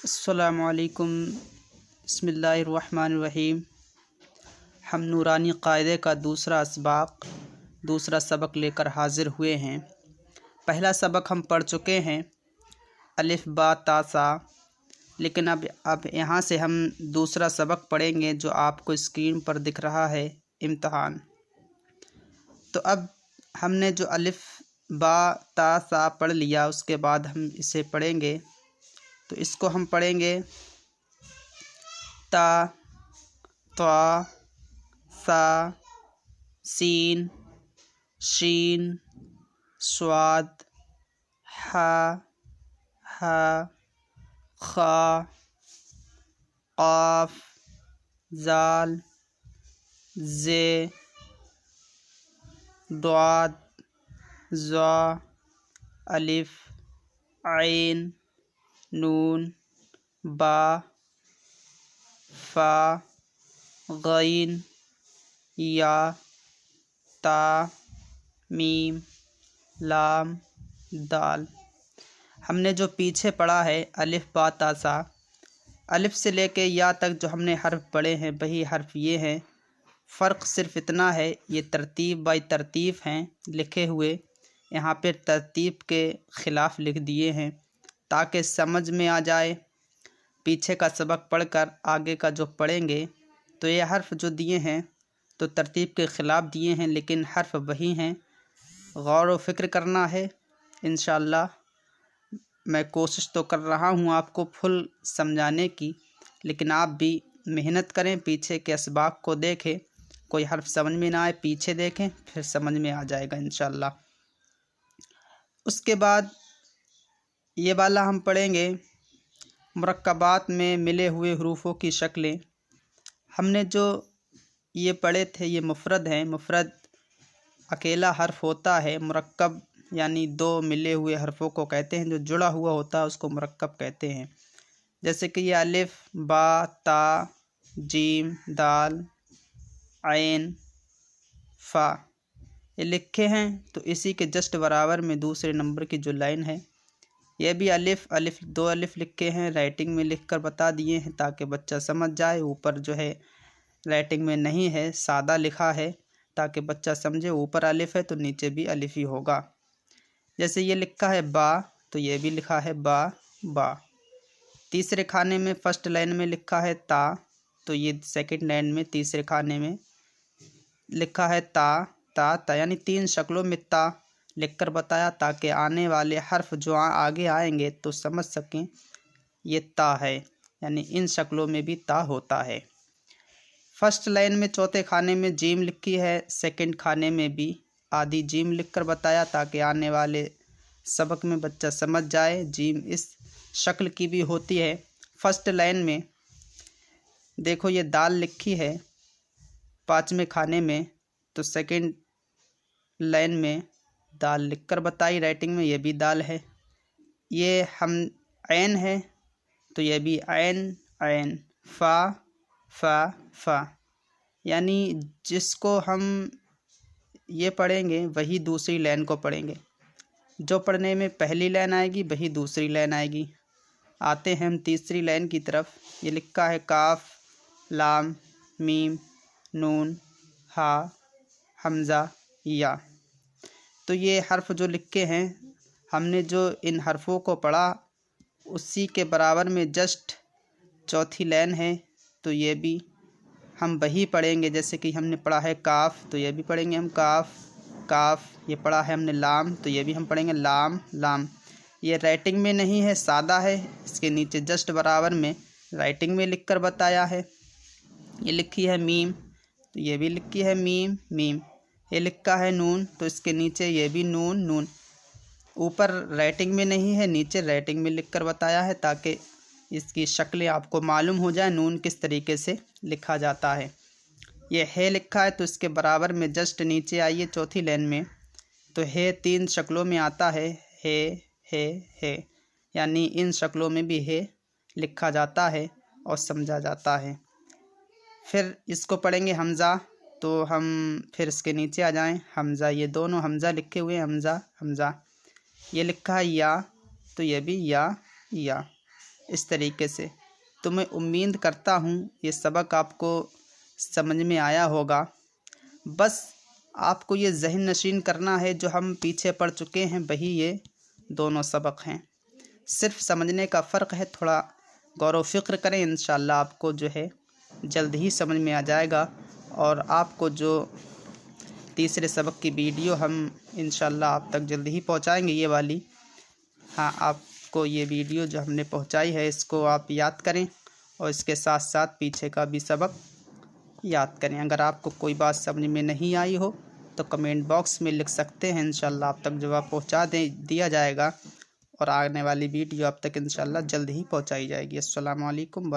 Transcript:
अस्सलामुअलैकुम बिस्मिल्लाहिर्रहमानिर्रहीम। हम नूरानी क़ायदे का दूसरा सबक लेकर हाज़िर हुए हैं। पहला सबक हम पढ़ चुके हैं अलिफ़ बा ता सा, लेकिन अब यहाँ से हम दूसरा सबक पढ़ेंगे जो आपको स्क्रीन पर दिख रहा है, इम्तहान। तो अब हमने जो अलिफ़ बा ता सा पढ़ लिया, उसके बाद हम इसे पढ़ेंगे। तो इसको हम पढ़ेंगे ता, त्वा, सा, सीन, शीन, स्वाद, हा, खा, क़ाफ, ज़ाल, ज़े, द्वाद, ज़ा, अलिफ़, ऐन, नून, बा, फ़ा, गैन, या, ता, मीम, लाम, दाल। हमने जो पीछे पढ़ा है अलिफ़ बा ता सा, अलिफ़ से लेके या तक जो हमने हर्फ पढ़े हैं वही हर्फ ये हैं। फ़र्क सिर्फ़ इतना है, ये तरतीब बाई तरतीब हैं लिखे हुए। यहाँ पे तरतीब के ख़िलाफ़ लिख दिए हैं ताकि समझ में आ जाए। पीछे का सबक पढ़कर आगे का जो पढ़ेंगे तो ये हर्फ जो दिए हैं तो तरतीब के ख़िलाफ़ दिए हैं, लेकिन हर्फ वही हैं। गौर व फ़िक्र करना है। इंशाअल्लाह मैं कोशिश तो कर रहा हूँ आपको फुल समझाने की, लेकिन आप भी मेहनत करें, पीछे के असबाब को देखें। कोई हर्फ समझ में ना आए, पीछे देखें, फिर समझ में आ जाएगा इंशाअल्लाह। उसके बाद ये वाला हम पढ़ेंगे मुरक्कबात में मिले हुए हरूफों की शक्लें। हमने जो ये पढ़े थे ये मुफ़रद हैं। मुफ़रद अकेला हर्फ होता है। मुरक्कब यानी दो मिले हुए हरफ़ों को कहते हैं, जो जुड़ा हुआ होता है उसको मुरक्कब कहते हैं। जैसे कि ये अलिफ़, बा, ता, जीम, दाल, ऐन, फ़ा ये लिखे हैं। तो इसी के जस्ट बराबर में दूसरे नंबर की जो लाइन है, यह भी अलिफ़ दो अलिफ़ लिखे हैं, राइटिंग में लिखकर बता दिए हैं ताकि बच्चा समझ जाए। ऊपर जो है राइटिंग में नहीं है, सादा लिखा है ताकि बच्चा समझे। ऊपर अलिफ़ है तो नीचे भी अलिफ़ ही होगा। जैसे ये लिखा है बा, तो ये भी लिखा है बा। तीसरे खाने में फर्स्ट लाइन में लिखा है ता, तो ये सेकंड लाइन में तीसरे खाने में लिखा है ता, यानी तीन शक्लों में ता लिखकर बताया ताकि आने वाले हर्फ जो आगे आएंगे तो समझ सकें ये ता है, यानी इन शक्लों में भी ता होता है। फर्स्ट लाइन में चौथे खाने में जीम लिखी है, सेकंड खाने में भी आधी जीम लिखकर बताया ताकि आने वाले सबक में बच्चा समझ जाए जीम इस शक्ल की भी होती है। फर्स्ट लाइन में देखो ये दाल लिखी है पाँचवें खाने में, तो सेकंड लाइन में दाल लिखकर बताई राइटिंग में, ये भी दाल है। ये हम ऐन है तो ये भी ऐन। फ़ा, यानी जिसको हम ये पढ़ेंगे वही दूसरी लाइन को पढ़ेंगे। जो पढ़ने में पहली लाइन आएगी वही दूसरी लाइन आएगी। आते हैं हम तीसरी लाइन की तरफ। ये लिखा है काफ, लाम, मीम, नून, हा, हमज़ा, या। तो ये हर्फ जो लिखे हैं, हमने जो इन हर्फ़ों को पढ़ा उसी के बराबर में जस्ट चौथी लाइन है, तो ये भी हम वही पढ़ेंगे। जैसे कि हमने पढ़ा है काफ़, तो ये भी पढ़ेंगे हम काफ़। ये पढ़ा है हमने लाम, तो ये भी हम पढ़ेंगे लाम। ये राइटिंग में नहीं है, सादा है, इसके नीचे जस्ट बराबर में राइटिंग में लिखकर बताया है। ये लिखी है मीम, तो ये भी लिखी है मीम। ये लिखा है नून, तो इसके नीचे ये भी नून। ऊपर राइटिंग में नहीं है, नीचे राइटिंग में लिखकर बताया है ताकि इसकी शक्लें आपको मालूम हो जाए नून किस तरीके से लिखा जाता है। ये है लिखा है तो इसके बराबर में जस्ट नीचे आइए चौथी लाइन में, तो है तीन शक्लों में आता है, यानी इन शक्लों में भी है लिखा जाता है और समझा जाता है। फिर इसको पढ़ेंगे हमज़ा, तो हम फिर इसके नीचे आ जाएं। हमज़ा, ये दोनों हमज़ा लिखे हुए हैं, हमज़ा। ये लिखा है या, तो ये भी या। इस तरीके से। तो मैं उम्मीद करता हूँ ये सबक आपको समझ में आया होगा। बस आपको ये ज़हन नशीन करना है, जो हम पीछे पढ़ चुके हैं वही ये दोनों सबक हैं, सिर्फ समझने का फ़र्क है। थोड़ा गौर व फ़िक्र करें, इंशाअल्लाह आपको जो है जल्द ही समझ में आ जाएगा। और आपको जो तीसरे सबक की वीडियो हम इंशाअल्लाह आप तक जल्द ही पहुंचाएंगे, ये वाली। हाँ, आपको ये वीडियो जो हमने पहुंचाई है इसको आप याद करें और इसके साथ साथ पीछे का भी सबक याद करें। अगर आपको कोई बात समझ में नहीं आई हो तो कमेंट बॉक्स में लिख सकते हैं, इंशाअल्लाह आप तक जवाब पहुंचा दिया जाएगा और आने वाली वीडियो आप तक इंशाअल्लाह जल्द ही पहुंचाई जाएगी। अस्सलामु अलैकुम।